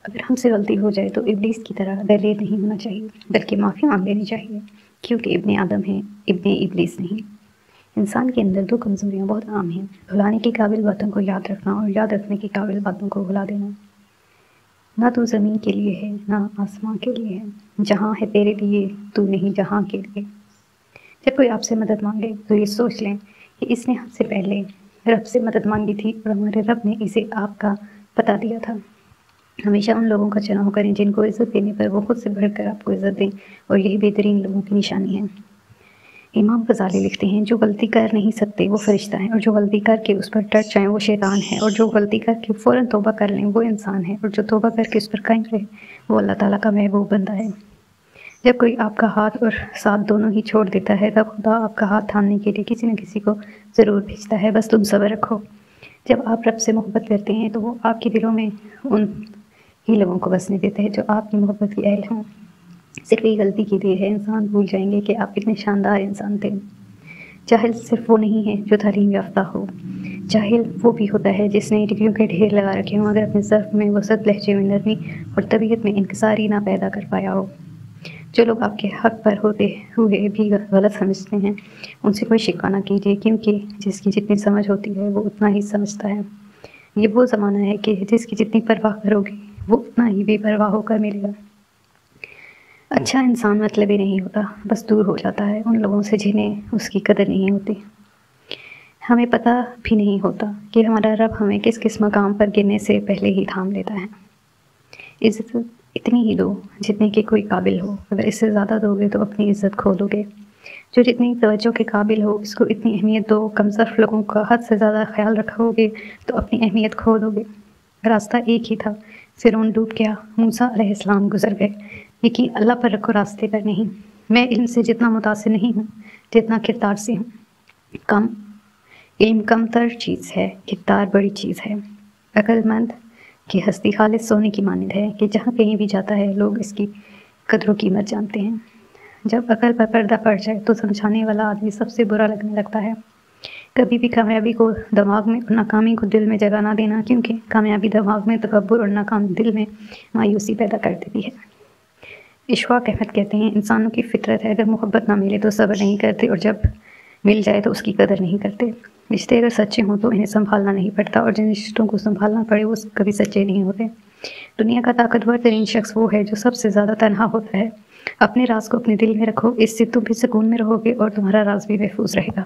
اگر ہم سے غلطی ہو جائے تو ابلیس کی طرح دلیر نہیں ہونا چاہیے، بلکہ معافی مانگ لینی چاہیے، کیونکہ ابن آدم ہے، ابن ابلیس نہیں۔ انسان کے اندر دو کمزوریاں بہت عام ہیں: بھلانے کے قابل باتوں کو یاد رکھنا اور یاد رکھنے کے قابل باتوں کو بھلا دینا۔ نہ تو زمین کے لیے ہے نہ آسمان کے لیے ہے، جہاں ہے تیرے لیے تو نہیں جہاں کے لیے۔ جب کوئی آپ سے مدد مانگے تو یہ سوچ لیں کہ اس نے ہم سے پہلے رب سے مدد مانگی تھی اور ہمارے رب نے اسے آپ کا پتہ دیا تھا۔ ہمیشہ ان لوگوں کا چناؤ کریں جن کو عزت دینے پر وہ خود سے بڑھ کر آپ کو عزت دیں، اور یہی بہترین لوگوں کی نشانی ہے۔ امام غزالی لکھتے ہیں، جو غلطی کر نہیں سکتے وہ فرشتہ ہیں، اور جو غلطی کر کے اس پر ڈٹ جائیں وہ شیطان ہے، اور جو غلطی کر کے فوراً توبہ کر لیں وہ انسان ہے، اور جو توبہ کر کے اس پر قائم رہے وہ اللہ تعالیٰ کا محبوب بندہ ہے۔ جب کوئی آپ کا ہاتھ اور ساتھ دونوں ہی چھوڑ دیتا ہے تب خدا آپ کا ہاتھ تھامنے کے لیے کسی نہ کسی کو ضرور بھیجتا ہے، بس تم صبر رکھو۔ جب آپ رب سے محبت کرتے ہیں تو وہ آپ کے دلوں میں ان ہی لوگوں کو بسنے دیتے ہیں جو آپ کی محبت کے اہل ہوں۔ صرف ایک غلطی کی دیر ہے، انسان بھول جائیں گے کہ آپ کتنے شاندار انسان تھے۔ جاہل صرف وہ نہیں ہے جو تعلیم یافتہ ہو، جاہل وہ بھی ہوتا ہے جس نے ڈگریوں کے ڈھیر لگا رکھے ہوں، اگر اپنے ظرف میں وسعت، لہجے میں نرمی اور طبیعت میں انکساری نہ پیدا کر پایا ہو۔ جو لوگ آپ کے حق پر ہوتے ہوئے بھی غلط سمجھتے ہیں ان سے کوئی شکوہ نہ کیجیے، کیونکہ جس کی جتنی سمجھ ہوتی ہے وہ اتنا ہی سمجھتا ہے۔ یہ وہ زمانہ ہے کہ جس کی جتنی پرواہ کرو گے وہ اتنا ہی بے پرواہ ہو کر ملے گا۔ اچھا انسان مطلبی نہیں ہوتا، بس دور ہو جاتا ہے ان لوگوں سے جنہیں اس کی قدر نہیں ہوتی۔ ہمیں پتہ بھی نہیں ہوتا کہ ہمارا رب ہمیں کس کس مقام پر گرنے سے پہلے ہی تھام لیتا ہے۔ عزت اتنی ہی دو جتنے کے کوئی قابل ہو، اگر اس سے زیادہ دو گے تو اپنی عزت کھو دو گے۔ جو جتنی توجہ کے قابل ہو اس کو اتنی اہمیت دو، کم ظرف لوگوں کا حد سے زیادہ خیال رکھو گے تو اپنی اہمیت کھو دو گے۔ راستہ ایک ہی تھا، فرعون ڈوب گیا، موسیٰ علیہ السلام گزر گئے۔ یقین اللہ پر رکھو، راستے پر نہیں۔ میں علم سے جتنا متاثر نہیں ہوں جتنا کردار سے ہوں۔ علم کم تر چیز ہے، کردار بڑی چیز ہے۔ عقل مند کی ہستی خالص سونے کی مانند ہے کہ جہاں کہیں بھی جاتا ہے لوگ اس کی قدر و قیمت جانتے ہیں۔ جب عقل پر پردہ پڑ جائے تو سمجھانے والا آدمی سب سے برا لگنے لگتا ہے۔ کبھی بھی کامیابی کو دماغ میں اور ناکامی کو دل میں جگہ نہ دینا، کیونکہ کامیابی دماغ میں تکبر اور ناکامی دل میں مایوسی پیدا کر دیتی ہے۔ اشفاق احمد کہتے ہیں، انسانوں کی فطرت ہے اگر محبت نہ ملے تو صبر نہیں کرتے، اور جب مل جائے تو اس کی قدر نہیں کرتے۔ رشتے اگر سچے ہوں تو انہیں سنبھالنا نہیں پڑتا، اور جن رشتوں کو سنبھالنا پڑے وہ کبھی سچے نہیں ہوتے۔ دنیا کا طاقتور ترین شخص وہ ہے جو سب سے زیادہ تنہا ہوتا ہے۔ اپنے راز کو اپنے دل میں رکھو، اس سے تم بھی سکون میں رہو گے اور تمہارا راز بھی محفوظ رہے گا۔